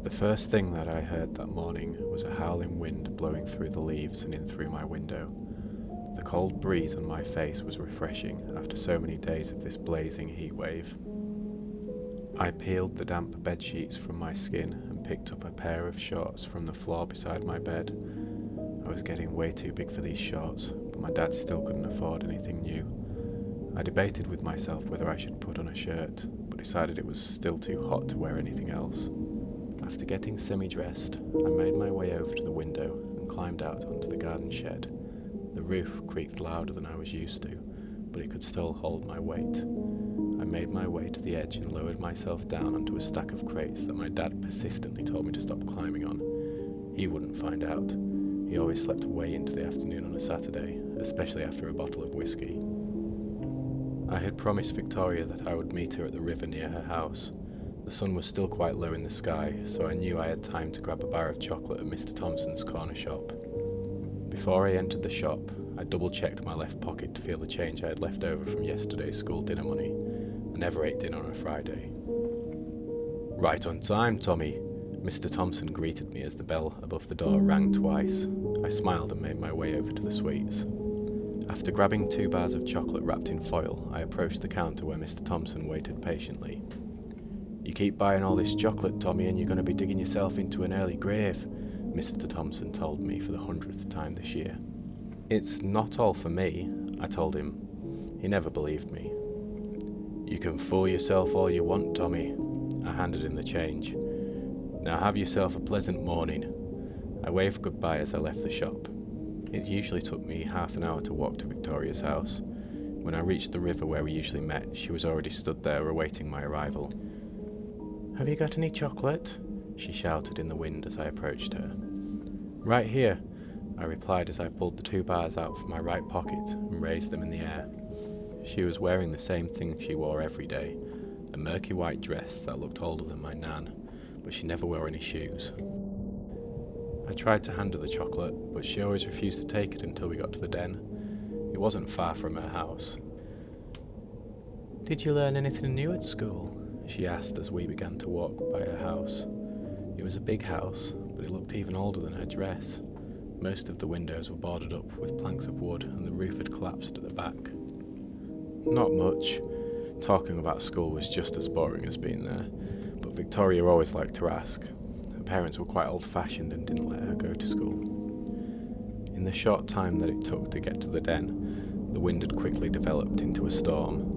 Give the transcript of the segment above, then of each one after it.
The first thing that I heard that morning was a howling wind blowing through the leaves and in through my window. The cold breeze on my face was refreshing after so many days of this blazing heat wave. I peeled the damp bedsheets from my skin and picked up a pair of shorts from the floor beside my bed. I was getting way too big for these shorts, but my dad still couldn't afford anything new. I debated with myself whether I should put on a shirt, but decided it was still too hot to wear anything else. After getting semi-dressed, I made my way over to the window and climbed out onto the garden shed. The roof creaked louder than I was used to, but it could still hold my weight. I made my way to the edge and lowered myself down onto a stack of crates that my dad persistently told me to stop climbing on. He wouldn't find out. He always slept way into the afternoon on a Saturday, especially after a bottle of whiskey. I had promised Victoria that I would meet her at the river near her house. The sun was still quite low in the sky, so I knew I had time to grab a bar of chocolate at Mr. Thompson's corner shop. Before I entered the shop, I double-checked my left pocket to feel the change I had left over from yesterday's school dinner money. I never ate dinner on a Friday. "Right on time, Tommy," Mr. Thompson greeted me as the bell above the door rang twice. I smiled and made my way over to the sweets. After grabbing 2 bars of chocolate wrapped in foil, I approached the counter where Mr. Thompson waited patiently. "You keep buying all this chocolate, Tommy, and you're going to be digging yourself into an early grave," Mr. Thompson told me for the 100th time this year. "It's not all for me," I told him. He never believed me. "You can fool yourself all you want, Tommy." I handed him the change. "Now have yourself a pleasant morning." I waved goodbye as I left the shop. It usually took me half an hour to walk to Victoria's house. When I reached the river where we usually met, she was already stood there awaiting my arrival. "Have you got any chocolate?" she shouted in the wind as I approached her. "Right here," I replied as I pulled the 2 bars out from my right pocket and raised them in the air. She was wearing the same thing she wore every day, a murky white dress that looked older than my nan, but she never wore any shoes. I tried to hand her the chocolate, but she always refused to take it until we got to the den. It wasn't far from her house. "Did you learn anything new at school?" she asked as we began to walk by her house. It was a big house, but it looked even older than her dress. Most of the windows were boarded up with planks of wood and the roof had collapsed at the back. "Not much. Talking about school was just as boring as being there, but Victoria always liked to ask. Her parents were quite old-fashioned and didn't let her go to school." In the short time that it took to get to the den, the wind had quickly developed into a storm.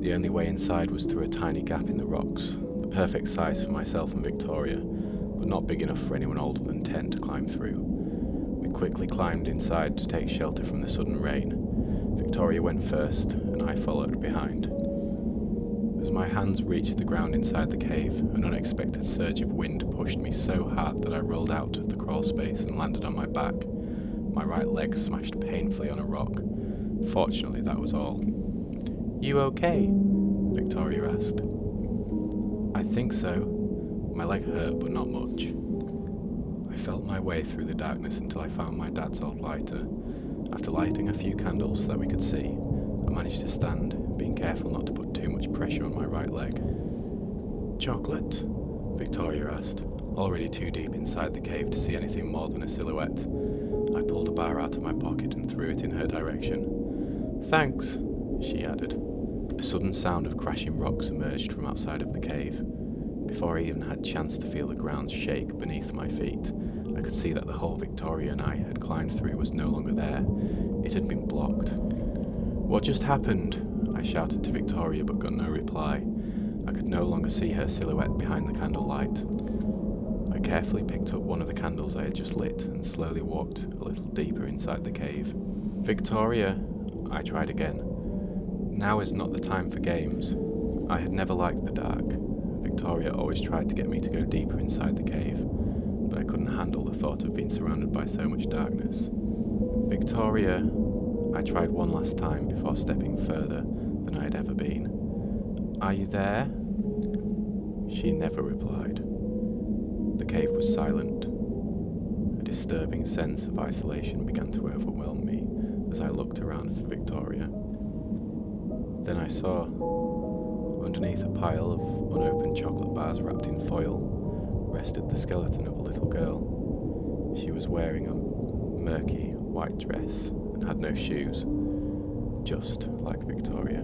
The only way inside was through a tiny gap in the rocks, the perfect size for myself and Victoria, but not big enough for anyone older than 10 to climb through. We quickly climbed inside to take shelter from the sudden rain. Victoria went first, and I followed behind. As my hands reached the ground inside the cave, an unexpected surge of wind pushed me so hard that I rolled out of the crawl space and landed on my back. My right leg smashed painfully on a rock. Fortunately, that was all. "You okay?" Victoria asked. "I think so. My leg hurt, but not much." I felt my way through the darkness until I found my dad's old lighter. After lighting a few candles so that we could see, I managed to stand, being careful not to put too much pressure on my right leg. "Chocolate?" Victoria asked, already too deep inside the cave to see anything more than a silhouette. I pulled a bar out of my pocket and threw it in her direction. "Thanks," she added. A sudden sound of crashing rocks emerged from outside of the cave. Before I even had a chance to feel the ground shake beneath my feet, I could see that the hole Victoria and I had climbed through was no longer there. It had been blocked. "What just happened?" I shouted to Victoria but got no reply. I could no longer see her silhouette behind the candlelight. I carefully picked up one of the candles I had just lit and slowly walked a little deeper inside the cave. "Victoria," I tried again. Now is not the time for games. I had never liked the dark. Victoria always tried to get me to go deeper inside the cave, but I couldn't handle the thought of being surrounded by so much darkness. "Victoria," I tried one last time before stepping further than I had ever been. "Are you there?" She never replied. The cave was silent. A disturbing sense of isolation began to overwhelm me as I looked around for Victoria. Then I saw, underneath a pile of unopened chocolate bars wrapped in foil, rested the skeleton of a little girl. She was wearing a murky white dress and had no shoes, just like Victoria.